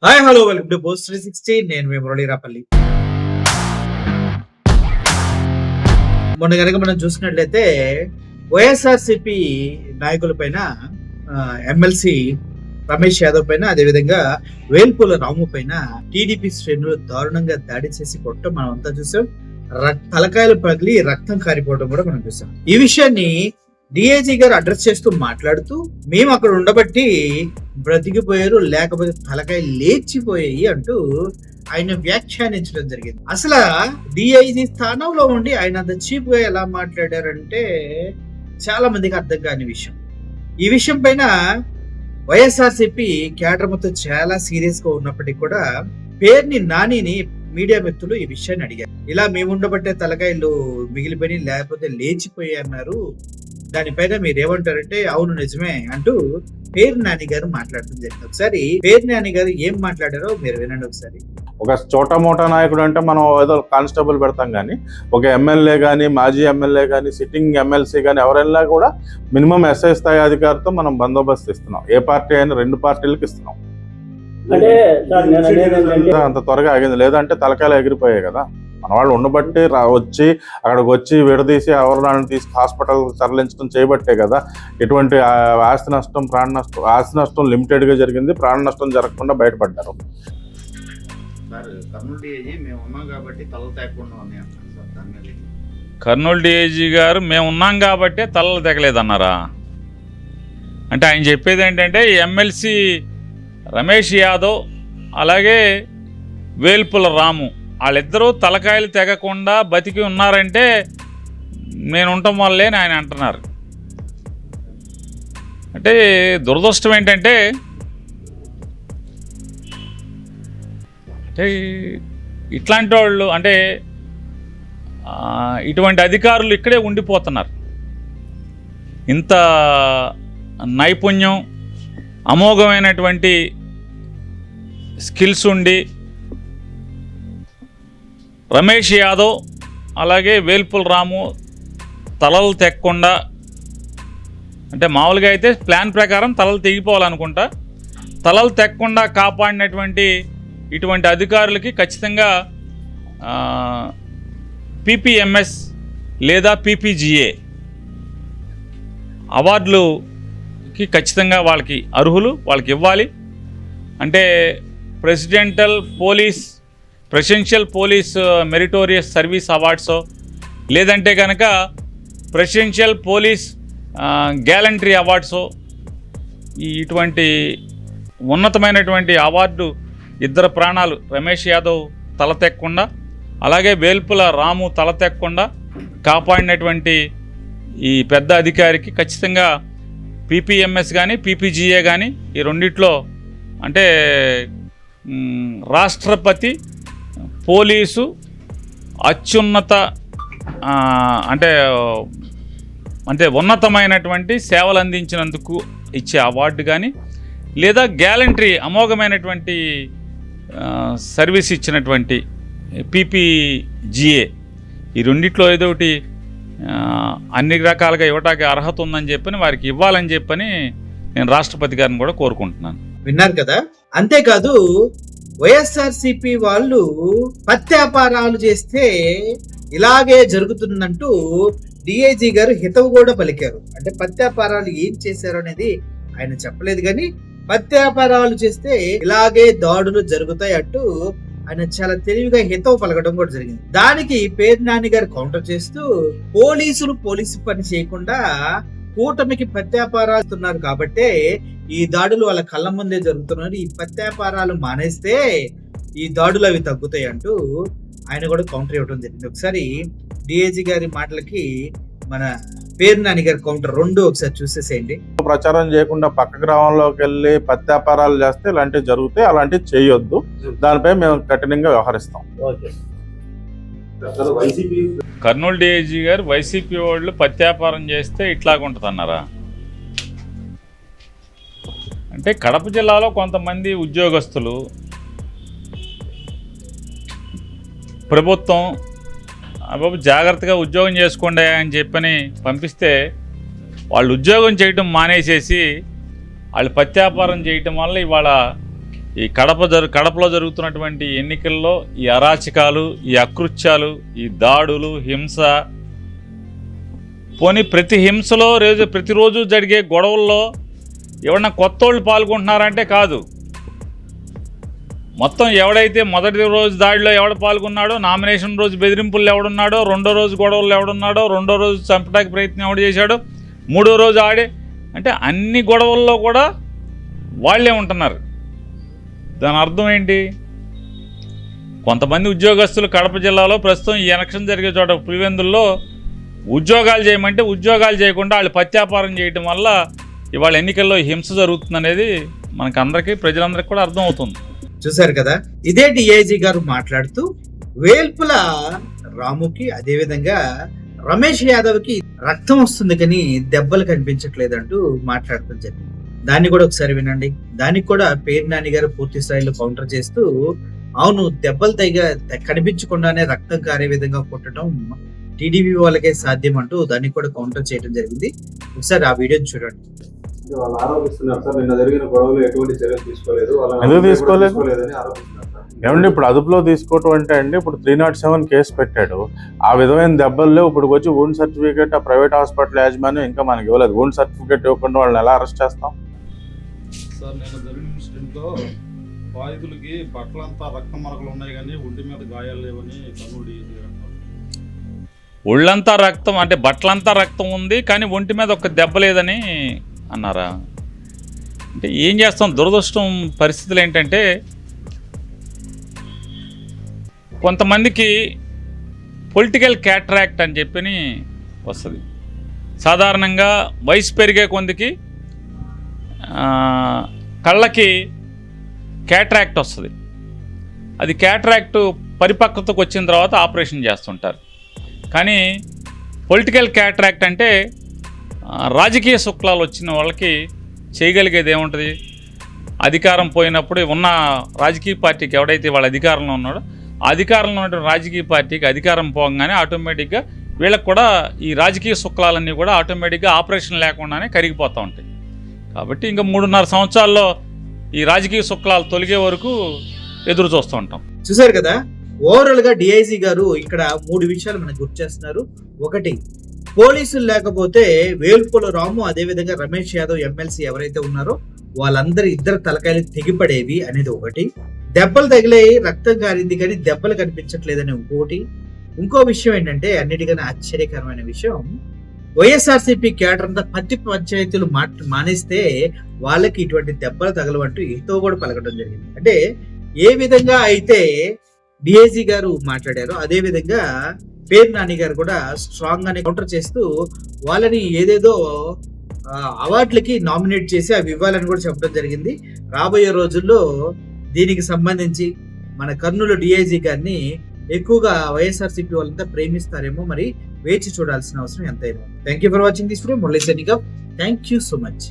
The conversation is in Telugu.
Hi hello welcome to post 360. నేను మీ మురళీరాపల్లి. మొన్న గనక మనం చూసినట్లయితే వైఎస్ఆర్‌సీపీ నాయకుల పైన ఎమ్మెల్సీ రమేష్ యాదవ్ పైన, అదేవిధంగా వేల్పుల రాము పైన టీడీపీ శ్రేణులు దారుణంగా దాడి చేసి కొట్టడం మనం అంతా చూసాం. తలకాయలు పగిలి రక్తం కారిపోవడం కూడా మనం చూసాం. ఈ విషయాన్ని డిఐజీ గారు అడ్రస్ చేస్తూ మాట్లాడుతూ, మేము అక్కడ ఉండబట్టి బ్రతికిపోయారు, లేకపోతే తలకాయ లేచిపోయాయి అంటూ ఆయన వ్యాఖ్యానించడం జరిగింది. అసలు డిఐజీ స్థానంలో ఉండి ఆయన అంత చీప్ గా ఎలా మాట్లాడారంటే చాలా మందికి అర్థం కాని విషయం. ఈ విషయం పైన వైఎస్ఆర్సీపీ క్యాడర్ మొత్తం చాలా సీరియస్ గా ఉన్నప్పటికీ కూడా పేర్ని నానిని మీడియా వ్యక్తులు ఈ విషయాన్ని అడిగారు. ఇలా మేము ఉండబట్టే తలకాయలు మిగిలిపోయి లేకపోతే లేచిపోయి అన్నారు, దానిపైన మీరు ఏమంటారంటే అవును నిజమే అంటూ పేరు నాని గారు మాట్లాడటం జరిగింది. ఒకసారి పేరు నాని గారు ఏం మాట్లాడారో మీరు వినండి ఒకసారి. ఒక చోటా మోటా నాయకుడు అంటే మనం ఏదో కానిస్టేబుల్ పెడతాం, కానీ ఒక ఎమ్మెల్యే కానీ మాజీ ఎమ్మెల్యే కానీ సిట్టింగ్ ఎమ్మెల్సీ కానీ ఎవరైనా కూడా మినిమం ఎస్ఐ స్థాయి అధికారితో మనం బందోబస్తు ఇస్తున్నాం. ఏ పార్టీ అయినా 2 పార్టీలకు ఇస్తున్నాం. అంత త్వరగా ఆగింది, లేదంటే తలకాయలు ఎగిరిపోయాయి కదా. మన వాళ్ళు ఉండబట్టి వచ్చి అక్కడికి వచ్చి విడదీసి ఎవరిని తీసి హాస్పిటల్ తరలించడం చేయబట్టే కదా ఎటువంటి ఆస్తి నష్టం, ప్రాణ నష్టం. ఆస్తి నష్టం లిమిటెడ్గా జరిగింది, ప్రాణ నష్టం జరగకుండా బయటపడ్డారు. కర్నూలు డిఐజీ గారు మేము ఉన్నాం కాబట్టి తలలు తెగలేదన్నారా? అంటే ఆయన చెప్పేది ఏంటంటే ఎమ్మెల్సీ రమేష్ యాదవ్ అలాగే వేల్పుల రాము వాళ్ళిద్దరూ తలకాయలు తెగకుండా బతికి ఉన్నారంటే నేను ఉండటం వల్లే ఆయన అంటున్నారు. అంటే దురదృష్టం ఏంటంటే ఇట్లాంటి వాళ్ళు అంటే ఇటువంటి అధికారులు ఇక్కడే ఉండిపోతున్నారు. ఇంత నైపుణ్యం, అమోఘమైనటువంటి స్కిల్స్ ఉండి రమేష్ యాదవ్ అలాగే వేల్పుల రాము తలలు తెక్కకుండా, అంటే మామూలుగా అయితే ప్లాన్ ప్రకారం తలలు తెగిపోవాలనుకుంటా, తలలు తెక్కకుండా కాపాడినటువంటి ఇటువంటి అధికారులకి ఖచ్చితంగా పీపీఎంఎస్ లేదా పీపీజీఏ అవార్డులుకి ఖచ్చితంగా వాళ్ళకి అర్హులు, వాళ్ళకి ఇవ్వాలి. అంటే ప్రెసిడెన్షియల్ పోలీస్ మెరిటోరియస్ సర్వీస్ అవార్డ్సో, లేదంటే కనుక ప్రెసిడెన్షియల్ పోలీస్ గ్యాలంటరీ అవార్డ్సో, ఇటువంటి ఉన్నతమైనటువంటి అవార్డు ఇద్దరు ప్రాణాలు రమేష్ యాదవ్ తల తెక్కకుండా అలాగే వేల్పుల రాము తల తెక్కకుండా కాపాడినటువంటి ఈ పెద్ద అధికారికి ఖచ్చితంగా పీపీఎంఎస్ కానీ పీపీజీఏ కానీ ఈ రెండిట్లో అంటే రాష్ట్రపతి పోలీసు అత్యున్నత అంటే ఉన్నతమైనటువంటి సేవలు అందించినందుకు ఇచ్చే అవార్డు కానీ, లేదా గ్యాలంటరీ అమోఘమైనటువంటి సర్వీస్ ఇచ్చినటువంటి పీపీజీఏ, ఈ రెండిట్లో ఏదో ఒకటి అన్ని రకాలుగా ఇవ్వటానికి అర్హత ఉందని చెప్పని వారికి ఇవ్వాలని చెప్పని నేను రాష్ట్రపతి గారిని కూడా కోరుకుంటున్నాను. విన్నారు కదా. అంతేకాదు వైఎస్ఆర్సీపీ వాళ్ళు పత్యాపారాలు చేస్తే ఇలాగే జరుగుతుందంటూ డిఐజీ గారు హితవు కూడా పలికారు. అంటే పత్యాపారాలు ఏం చేశారు అనేది ఆయన చెప్పలేదు, కానీ పత్యాపారాలు చేస్తే ఇలాగే దాడులు జరుగుతాయి అంటూ ఆయన చాలా తెలివిగా హితవు పలకడం కూడా జరిగింది. దానికి పేరు నాని గారు కౌంటర్ చేస్తూ పోలీసు పని చేయకుండా కూటమికి పత్యాపారాలుతున్నారు కాబట్టే ఈ దాడులు వాళ్ళ కళ్ళ ముందే జరుగుతున్నారు, ఈ పత్యాపారాలు మానేస్తే ఈ దాడులు అవి తగ్గుతాయి అంటూ ఆయన కూడా కౌంటర్ ఇవ్వడం జరిగింది. ఒకసారి డిఐజీ గారి మాటలకి మన పేరు నాని గారి కౌంటర్ రెండు ఒకసారి చూసేసేయండి. ప్రచారం చేయకుండా పక్క గ్రామంలోకి వెళ్ళి పత్యాపారాలు చేస్తే ఇలాంటివి జరుగుతాయి, అలాంటివి చేయొద్దు, దానిపై మేము కఠినంగా వ్యవహరిస్తాం. కర్నూలు డిఐజీ గారు వైసీపీ వాళ్ళు పత్యాపారం చేస్తే ఇట్లాగుంటుంది అన్నారా? అంటే కడప జిల్లాలో కొంతమంది ఉద్యోగస్తులు ప్రభుత్వం బాబు జాగ్రత్తగా ఉద్యోగం చేసుకోండి అని చెప్పని పంపిస్తే వాళ్ళు ఉద్యోగం చేయటం మానేసేసి వాళ్ళు పత్యాపారం చేయటం వల్ల ఇవాళ ఈ కడపలో జరుగుతున్నటువంటి ఎన్నికల్లో ఈ అరాచకాలు, ఈ అకృత్యాలు, ఈ దాడులు, హింస, పోనీ ప్రతి హింసలో ప్రతిరోజు జరిగే గొడవల్లో ఎవరన్నా కొత్త వాళ్ళు పాల్గొంటున్నారంటే కాదు. మొత్తం ఎవడైతే మొదటి రోజు దాడిలో ఎవడు పాల్గొన్నాడో, నామినేషన్ రోజు బెదిరింపులు ఎవడున్నాడో, రెండో రోజు గొడవలు ఎవడున్నాడో, రెండో రోజు చంపడానికి ప్రయత్నం ఎవడు చేశాడో, మూడో రోజు ఆడే, అంటే అన్ని గొడవల్లో కూడా వాళ్ళే ఉంటున్నారు. దాని అర్థం ఏంటి? కొంతమంది ఉద్యోగస్తులు కడప జిల్లాలో ప్రస్తుతం ఈ ఎలక్షన్ జరిగే చోట పులివెందుల్లో ఉద్యోగాలు చేయమంటే ఉద్యోగాలు చేయకుండా వాళ్ళు పత్యాపారం చేయడం వల్ల ఇవాళ ఎన్నికల్లో హింస జరుగుతుందనేది మనకు అందరికీ, ప్రజలందరికీ కూడా అర్థం అవుతుంది. చూశారు కదా, ఇదే డిఐజీ గారు మాట్లాడుతూ వేల్పుల రాముకి అదేవిధంగా రమేష్ యాదవ్కి రక్తం వస్తుంది కానీ దెబ్బలు కనిపించట్లేదంటూ మాట్లాడటం జరిగింది. దాన్ని కూడా ఒకసారి వినండి. దానికి కూడా పేరు నాని గారు పూర్తి స్థాయిలో కౌంటర్ చేస్తూ, అవును దెబ్బలు కనిపించకుండానే రక్తం కారే విధంగా కొట్టడం టీడీపీ వాళ్ళకే సాధ్యం అంటూ దాన్ని కూడా కౌంటర్ చేయడం జరిగింది. ఒకసారి ఆ వీడియో చూడండి. వాళ్ళు ఆరోపిస్తున్నారు సార్, నిన్న జరిగిన గొడవలు ఎటువంటి చర్యలు తీసుకోలేదు, ఎందుకు తీసుకోలేదని ఆరోపిస్తున్నారు సార్. ఏమండి ఇప్పుడు అదుపులో తీసుకోవటం అంటే అండి, ఇప్పుడు 307 కేసు పెట్టాడు. ఆ విధమైన దెబ్బల్లో ఇప్పుడు వచ్చి వూండ్ సర్టిఫికేట్ ఆ ప్రైవేట్ హాస్పిటల్ యాజమాన్యం ఇంకా మనకి ఇవ్వలేదు. వూండ్ సర్టిఫికేట్ ఇవ్వకుండా వాళ్ళని ఎలా అరెస్ట్ చేస్తాం సార్? నేను జరిగిన ఇన్సిడెంట్లో బాధితులకి బట్టలంతా రక్త మరకలు ఉన్నాయి కానీ ఒంటి మీద గాయాలు లేవని కర్నూలు ఒళ్ళంతా రక్తం అంటే బట్టలంతా రక్తం ఉంది కానీ ఒంటి మీద ఒక దెబ్బ లేదని అన్నారా? అంటే ఏం చేస్తాం? దురదృష్టం పరిస్థితులు ఏంటంటే కొంతమందికి పొలిటికల్ క్యాట్రాక్ట్ అని చెప్పని వస్తుంది. సాధారణంగా వయసు పెరిగే కొందికి కళ్ళకి క్యాట్రాక్ట్ వస్తుంది. అది క్యాట్రాక్ట్ పరిపక్వతకు వచ్చిన తర్వాత ఆపరేషన్ చేస్తుంటారు. కానీ పొలిటికల్ క్యాట్రాక్ట్ అంటే రాజకీయ శుక్లాలు వచ్చిన వాళ్ళకి చేయగలిగేది ఏముంటుంది? అధికారం పోయినప్పుడు ఉన్న రాజకీయ పార్టీకి ఎవడైతే వాళ్ళ అధికారంలో ఉన్నాడో ఆ అధికారంలో ఉన్నటువంటి రాజకీయ పార్టీకి అధికారం పోగానే ఆటోమేటిక్గా వీళ్ళకి కూడా ఈ రాజకీయ శుక్లాలన్నీ కూడా ఆటోమేటిక్గా ఆపరేషన్ లేకుండానే కరిగిపోతూ ఉంటాయి. కాబట్టి ఇంకా 3.5 సంవత్సరాల్లో ఈ రాజకీయ శుక్లాలు తొలగే వరకు ఎదురు చూస్తూ ఉంటాం. చూసారు కదా, ఓవరాల్ గా డిఐజీ గారు ఇక్కడ 3 విషయాలు మనకు గుర్తు చేస్తున్నారు. ఒకటి, పోలీసులు లేకపోతే వేల్పుల రాము అదేవిధంగా రమేష్ యాదవ్ ఎమ్మెల్సీ ఎవరైతే ఉన్నారో వాళ్ళందరి ఇద్దరు తలకాయలు తెగిపడేవి అనేది ఒకటి. దెబ్బలు తగిలాయి, రక్తం కారింది కానీ దెబ్బలు కనిపించట్లేదని ఇంకోటి. ఇంకో విషయం ఏంటంటే అన్నిటికన్నా ఆశ్చర్యకరమైన విషయం, వైఎస్ఆర్సీపీ క్యాడర్ అంతా పత్తి పంచాయతీలు మానేస్తే వాళ్ళకి ఇటువంటి దెబ్బలు తగలవంటూ ఎంతో కూడా పలకడం జరిగింది. అంటే ఏ విధంగా అయితే డిఐజీ గారు మాట్లాడారో అదే విధంగా పేరు నాని గారు కూడా స్ట్రాంగ్ గానే కౌంటర్ చేస్తూ వాళ్ళని ఏదేదో అవార్డులకి నామినేట్ చేసి అవి ఇవ్వాలని కూడా చెప్పడం జరిగింది. రాబోయే రోజుల్లో దీనికి సంబంధించి మన కర్నూలు డిఐజీ గారిని ఎక్కువగా వైఎస్ఆర్సీపీ వాళ్ళంతా ప్రేమిస్తారేమో, మరి వేచి చూడాల్సిన అవసరం ఎంతైనా. Thank you for watching this video. Murali signing off. Thank you so much.